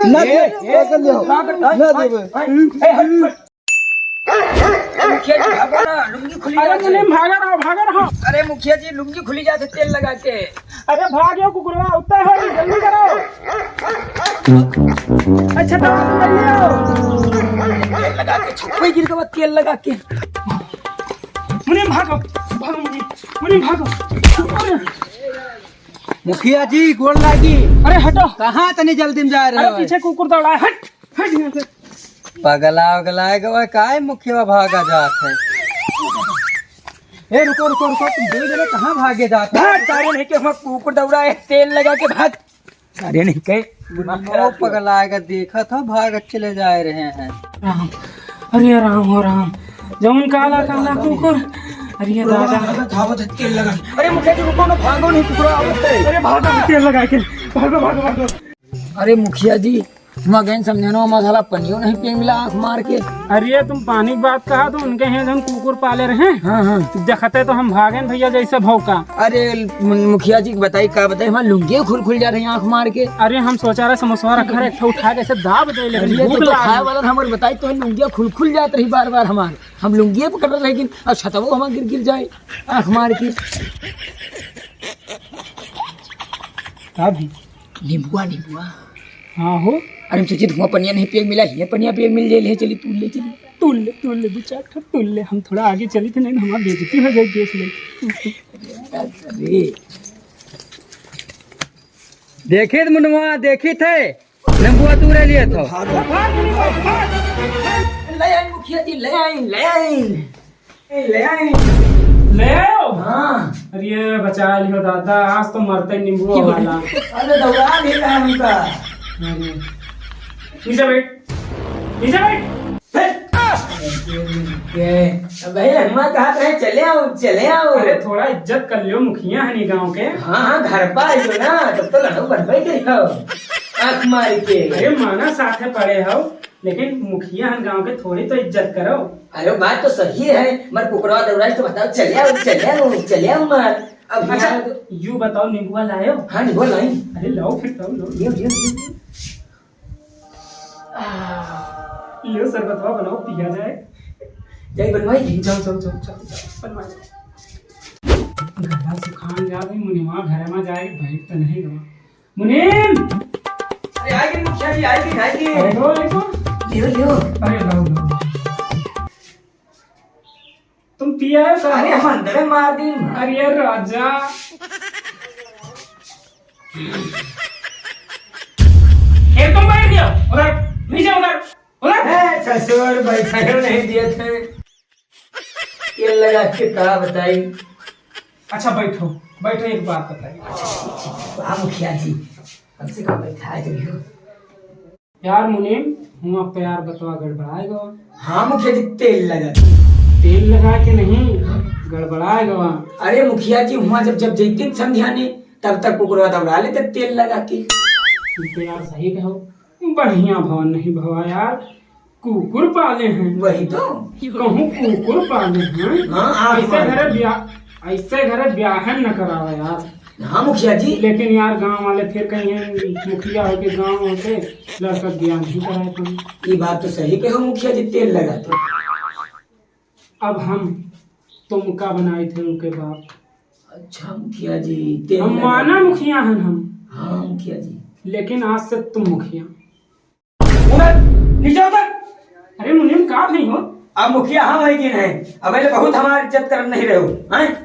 ना दे कर लियो ना दे मुखिया जी भागो ना, लुंगी खुली अरे जाती मुनीम भागा रहो। अरे मुखिया जी लुंगी खुली जाती तेल लगा के। अरे भाग्यो कुकुरवा उतना हो जल्दी करो। अच्छा तो तेल लगा के छप्पे गिर के बाद तेल लगा के। मुनीम भागो मुनीम भागो। मुखिया जी गोल लागी। अरे हटो, कहाँ तनी जल्दी में जा रहे अरे हो? पीछे कुकुर दौड़ा है। हट यहाँ से। पगला उगला गवा काय मुखिया भागा जात है। ए रुको रुको रुको, तुम दो जने कहाँ भागे जाते हो? भाग सारे नहीं के हम कुकुर दौड़ा है तेल लगा के भाग। सारे नहीं के वो पगला का देखा था भाग चले जा रहे हैं। राम, अरे राम हो राम, जमुन काला काला कुकुर। अरे दादा, धावत है तेल लगा। अरे मुखिया जी रुको ना, भागो नहीं कुकुर आवत है। अरे भागो तेल लगा के, भागो। अरे मुखिया जी मैं गए समझानो मसाला पनियो नहीं पिए मिला आँख मार के। अरे तुम पानी की बात कहा तो उनके हैं हम कुकुर पाले रहे। हाँ देखते तो हम भागे भैया जैसे भौका। अरे मुखिया जी बताई का बताई हमारे लुंगी खुल जा रही आँख मार के। अरे हम सोचा रहे समोसा रखा रहे, एक उठा के ऐसे दाब दे लेकिन ये भूख तो लगा। खाए वाला हमारे बताई तो लुंगिया खुल जात रही बार बार हमारे। हम लुंगिया पकड़ रहे लेकिन अब छतवो हमारे गिर जाए आँख मार के। अभी नींबुआ हाँ हो। अरे सोचिए धुआं पनिया नहीं पिए मिला, ये पनिया पिए मिल जाए। चली तू ले चली। तुल ले दो चार तुल ले। हम थोड़ा आगे चली थे, नहीं हमारा बेइज्जती हो गई देख ले। अरे देखे मुनवा देखी थे नंबुआ तूरे लिए तो। ले आई मुखिया जी, ले आई। ले आओ। हाँ अरे बचा लियो दादा, आज तो मरते नींबू वाला। अरे दौड़ा नहीं रहा उनका। अरे नीचे बैठ। भैया हम कहा रहे चले आओ। अरे थोड़ा इज्जत कर लियो, मुखिया है नी गाँव के। हाँ घर पर आइयो ना, तब तो लड़ो बनवाई गई हो आँख मार के। अरे माना साथे पड़े हो, लेकिन मुखिया है गाँव के, थोड़ी तो इज्जत करो। अरे बात तो सही है, मर कुकरवा दौड़ाई तो बताओ चले आओ मत। अब अच्छा यू बताओ नींबुआ लायो? हाँ नहीं बोल नहीं। अरे लाओ फिर तो लो। लियो शरबतवा बनाओ पिया जाए। जाई बनवाई। चल बनवा घरा सुखान जा भाई। मुनिमा घर में जाए बैठ तो नहीं गवा। मुनीम अरे आगे मुखिया जी आगे। अरे लो लियो। अरे लो तुम पिया है अरे हम अंदर मार दी। अरे राजा एक तुम बैठ जाओ उधर नीचे, उधर ससुर बैठा नहीं दिए थे तेल लगा के कहा बताई। अच्छा बैठो एक बात बताइए। हाँ मुखिया जी हमसे कहा बैठा है। यार मुनीम हूँ अब तो यार बतवा गड़बड़ाएगा। हाँ मुखिया जी तेल लगा के नहीं गड़बड़ाएगा। अरे मुखिया जी वहाँ जब जैते समझाने तब तक कुकुरवा दौड़ा लेते तेल लगा के। तो यार सही कहो, बढ़िया भवन नहीं भवा यार, कुकुर पाले हैं। वही तो कहूँ कुकुर पाले हैं। हाँ ऐसे घरे ब्याह न करावा यार। हाँ मुखिया जी लेकिन यार गांव वाले फिर कहीं मुखिया होके गांव होके लड़का ब्याह नहीं कराए तुम। ये बात तो सही कहो मुखिया जी तेल लगा तो। अब हम तुम का बनाए थे उनके बाप। अच्छा मुखिया जी तेल हम लगा। माना मुखिया हैं हम, हाँ मुखिया जी। लेकिन आज से तुम मुखिया। नीचे उतर। अरे मुनीम का नहीं हो? अब मुखिया हम है कि नहीं? अब पहले बहुत हमारी इज्जत कर नहीं रहे हो।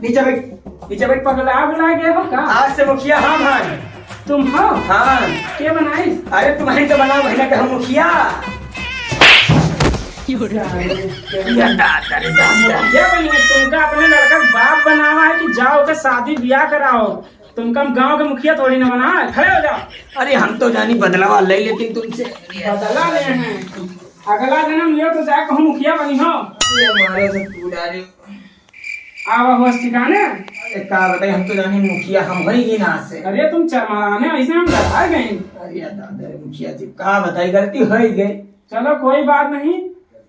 नीचे बैठ पगला बुला गए हो का? आज से मुखिया हम हैं। तुम हो? हाँ क्या बनाई? अरे तुम्हारी तो बना महीना का हम मुखिया। क्या बनिए तुमका अपने लड़का बाप बनावा है कि जाओ के शादी ब्याह कराओ? तुमका गांव के मुखिया थोड़ी ना बना है। खड़े हो जाओ। अरे हम तो जानी बदलावा ले लेकिन तुमसे बदला ले हैं। अगला जन्म लियो तो जाके कहूँ मुखिया बनी हो। हमारे से पूरा रे। आवा हो ठिकाने। अरे का बताइए हम तो जानी मुखिया हम है ही ना से। अरे तुम चमाने ऐसे हम डरा गए। अरे दादा रे मुखिया जी का बताई गलती हो ही गई। चलो कोई बात नहीं,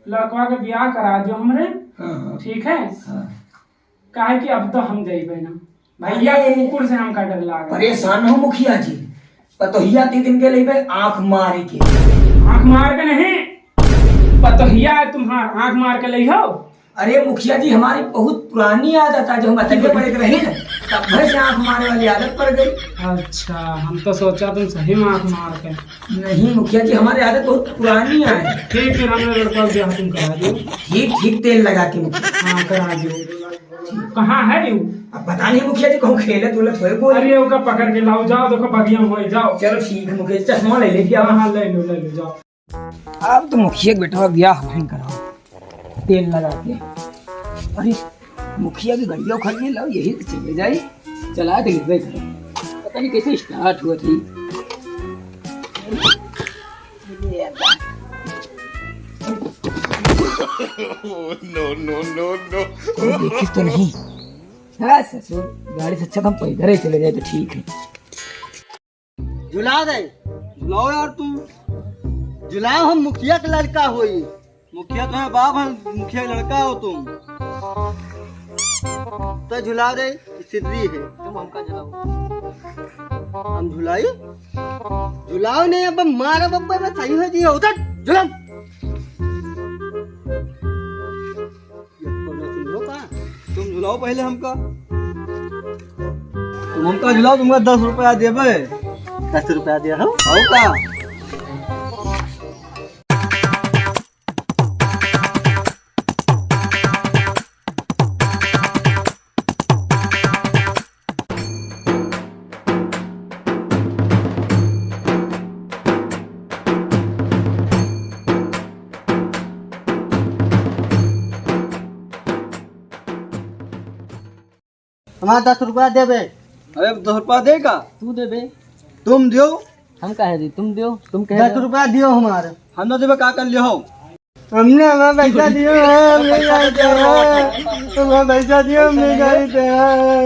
लड़का के ब्याह करा दो हमरे। हाँ ठीक है। हाँ। काहे कि अब तो हम गई ना भैया कुकुर से हमका डर लगा। परेशान हो मुखिया जी। पतोहिया 3 दिन के लिए बे आंख मारे के। आंख मार के नहीं, पतोहिया तुम्हारा आंख मार के ले हो। अरे मुखिया जी हमारी बहुत पुरानी आदत है, जो हम अकेले पड़े के रहे ना तब भर से आंख मारने वाली आदत पड़ गई। अच्छा, हम तो सोचा तुम सही में आंख मार के। नहीं मुखिया जी हमारी आदत बहुत पुरानी है। ठीक है, हमने लड़का को ब्याह तुम करा दो। ठीक ठीक तेल लगा के मुखिया। हाँ करा दो। कहाँ है यू? अब पता नहीं मुखिया जी कहूँ खेले तुलत हो बोल। अरे ओका पकड़ के लाओ, जाओ देखो बगिया में हो जाओ। चलो ठीक है मुखिया जी, चश्मा ले लेके आओ। हाँ ले लो जाओ। अब तो मुखिया के बेटा ब्याह नहीं कराओ तेल लगा के। अरे मुखिया की गड़िया खड़िए लाओ, यही तो चले जाए। चला के गिरवे करो, पता नहीं कैसे स्टार्ट हुआ थी। नो देखी तो नहीं। हाँ ससुर, गाड़ी से अच्छा तो हम पैदल ही चले जाए तो ठीक है। झुला दे, झुलाओ यार तुम, झुलाओ। हम मुखिया का लड़का होई, मुखिया तुम्हारा बाप है, मुखिया का लड़का हो तुम, तो झुला दे। सिद्धि है, तुम हमका झुलाओ। हम झुलाई, झुलाओ नहीं। अब मारा बब्बा में सही है जी, उधर झुलन। तुम झुलाओ पहले हमका, तुम हमका झुलाओ। तुमका 10 रुपया देबे, 10 रुपया दे हो का। हमारा 10 रुपया देबे। अरे 10 रुपया देगा तू दे बे, तुम दियो। हम कहे दी तुम दियो, तुम कहे 10 रुपया दियो हमारे, हम ना देबे का कर लियो। हमने हमारा पैसा दियो है, हमने गाड़ी दे है। हमारा पैसा दियो, हमने गाड़ी दे है।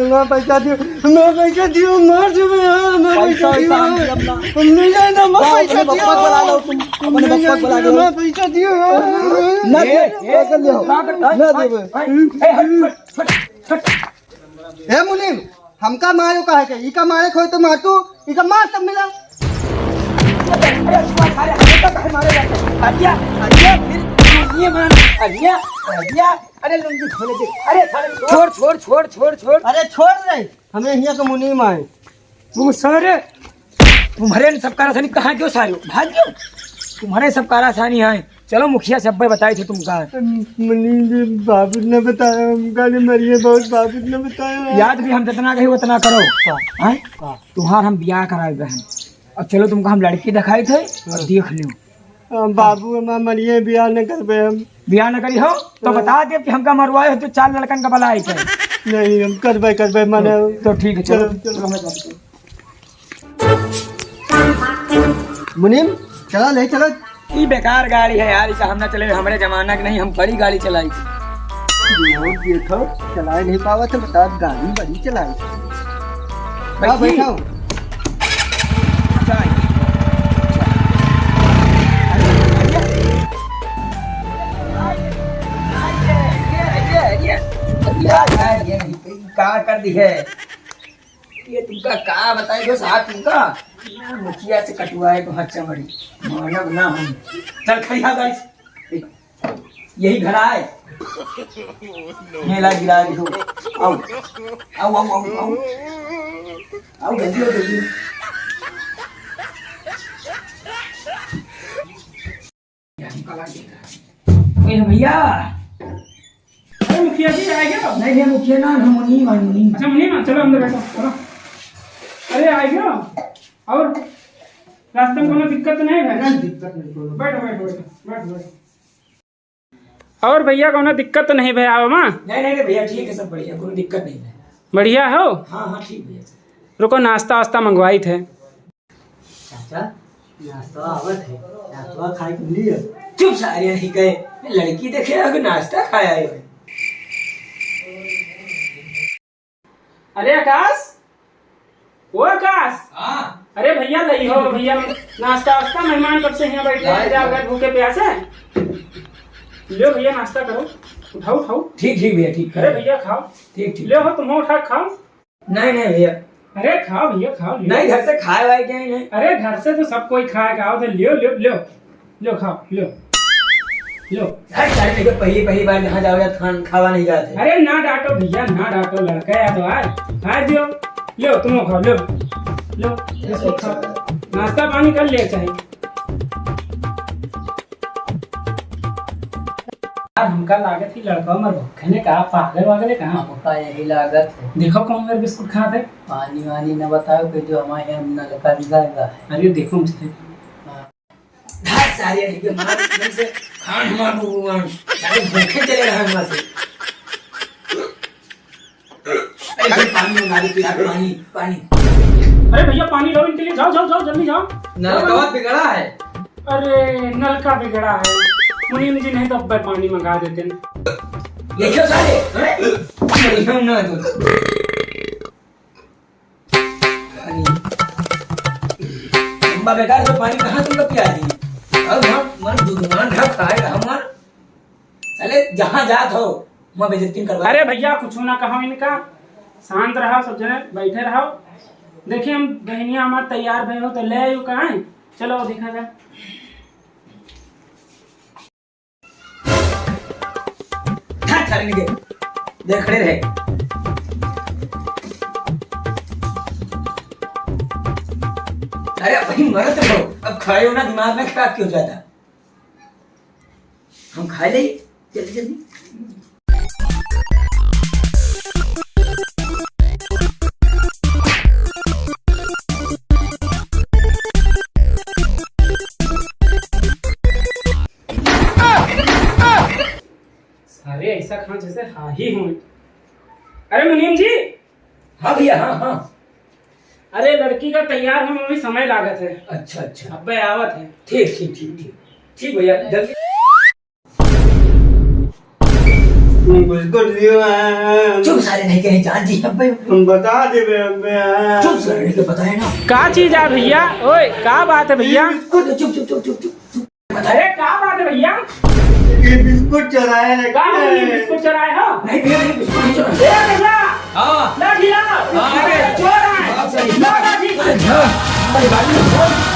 हमारा पैसा दियो, हमारा पैसा दियो। मार देबे, हमारा पैसा दियो। हमने जाए ना, हमारा पैसा दियो। अपने बप्पा को बुला दो, हमारा पैसा दियो ना दे, कर लियो ना देबे। ए मुनीम, हमका मारो का है के इका मारे खोई तो मार तू, इका मार सब मिला। अरे लुंगी खोले दे। अरे छोड़। अरे छोड़ दे, हमें यहाँ का मुनीम आए। तुम सारे तुम्हारे सब कारासानी कहाँ क्यों सारे भाग क्यों? तुम्हारे सब कारासानी है। चलो मुखिया सब बताए थे तुमका। मुनीम जी बाबू ने बताया, हमका नहीं मरिए बहुत, बाबू ने बताया। याद भी हम जितना कहे उतना करो। तुम्हार हम ब्याह कराए गए हैं, और चलो तुमको हम लड़की दिखाई थे और देख लो। बाबू हमारा मरिए, ब्याह न करबे हम। ब्याह न करी हो तो बता दे कि हमका मरवाए हो तो 4 लड़कन का भलाई थे। नहीं हम करबे माने। तो ठीक है चलो। मुनीम चला ले चलो। ये बेकार गाड़ी है यार, इसे हम ना चले, हमारे जमाना की नहीं, हम बड़ी गाड़ी चलाई। देखो चलाए नहीं पावा तो बता, गाड़ी बड़ी चलाई। बैठो का कर दी है ये तुमका का बताए दो साहब। तुमका मुखिया से कटवाए तो हच्चा मरी मानव ना हम। चल खड़िया गाइस, यही घर आए मेला गिरा दो। आओ आओ आओ आओ आओ आओ जल्दी आओ जल्दी। भैया अरे मुखिया जी आ गया? नहीं मुखिया ना, हम मुनीम। अच्छा मुनीम, चलो अंदर बैठो चलो। अरे आ गया? और रास्ते में कोनो दिक्कत नहीं है? दिक्कत नहीं। बैठो। और भैया कोनो दिक्कत तो नहीं भैया? माँ नहीं भैया ठीक है, सब बढ़िया, कोई दिक्कत नहीं है। बढ़िया हो? हाँ ठीक भैया। रुको, नाश्ता वास्ता मंगवाई थे। चाचा नाश्ता आवत है, नाश्ता खाए के लिए। चुप सारे नहीं गए, लड़की देखे अगर नाश्ता खाया है। अरे आकाश, वो आकाश। हाँ अरे भैया लई हो भैया, नाश्ता वास्ता, मेहमान कब से यहाँ बैठे हैं भूखे प्यासे। लो भैया नाश्ता करो, उठाओ। ठीक भैया ठीक। अरे भैया खाओ। ठीक ले हो, तुम उठा खाओ। नहीं भैया अरे खाओ भैया खाओ लियो। नहीं घर से खाए वाए क्या नहीं? अरे घर से तो सब कोई खाएगा, आओ तो लियो लियो लियो लियो, खाओ लियो लो। अरे पहली बार यहाँ जाओ या खावा नहीं जाते। अरे ना डांटो भैया, ना डांटो, लड़का है तो आज खा दियो। लो तुम खाओ, लो लो इसको खाओ, नाश्ता पानी कर ले चाहिए। हमका लागत ही लड़का मर भूखे ने कहा पागल वागल कहा। हमका यही लागत है। देखो कौन मेरे बिस्कुट खाते। पानी वानी न बताओ कि जो हमारे यहाँ नलका निकलेगा है। अरे देखो मुझसे सारी अड़ी के मार से खान मार भगवान सारे भूखे चले रहे हैं से। अरे पानी मंगा दे यार, पानी पानी। अरे भैया पानी लो इनके लिए, जाओ जाओ जाओ जल्दी जाओ। नलका बिगड़ा है। अरे नलका बिगड़ा है, मुनीम जी नहीं तो अब पानी मंगा देते हैं। देखो सारे हैं ना तो अम्मा बेकार से पानी कहाँ तुमको पिया दी। अब हम मन दुकान ढक खाएगा हमार चले जहाँ जात हो मैं बेइज्जती करवा। अरे भैया कुछ ना कहो इनका, शांत रहो सब जने बैठे रहो। देखिए हम बहनिया हमारे तैयार भय हो तो ले आयो कहाँ है, चलो देखा जाए। देख रहे रहे अरे वही मरत रहो, अब खाए हो ना दिमाग में खराब क्यों जाता। हम खा ले जल्दी जल्दी। सारे ऐसा खां जैसे हा ही हूँ। अरे मुनीम जी। हाँ भैया हाँ हाँ। अरे लड़की का तैयार होने में भी समय लागत है। अच्छा अच्छा अब आवत है। ठीक ठीक ठीक ठीक ठीक भैया जल्दी। बिस्कुट लियो है। चुप सारे नहीं कहीं जान जी अब हम बता दे बे। चुप सारे नहीं बताए ना। का चीज है भैया? ओए का बात है भैया? चुप चुप चुप चुप चुप अरे का बात है भैया? ये बिस्कुट चलाए ना का बिस्कुट चराए हो? नहीं भैया नहीं बिस्कुट नहीं चला। ए भैया हाँ लाठी लाओ। हाँ, चोर है। आप सही। लाठी। अरे भाई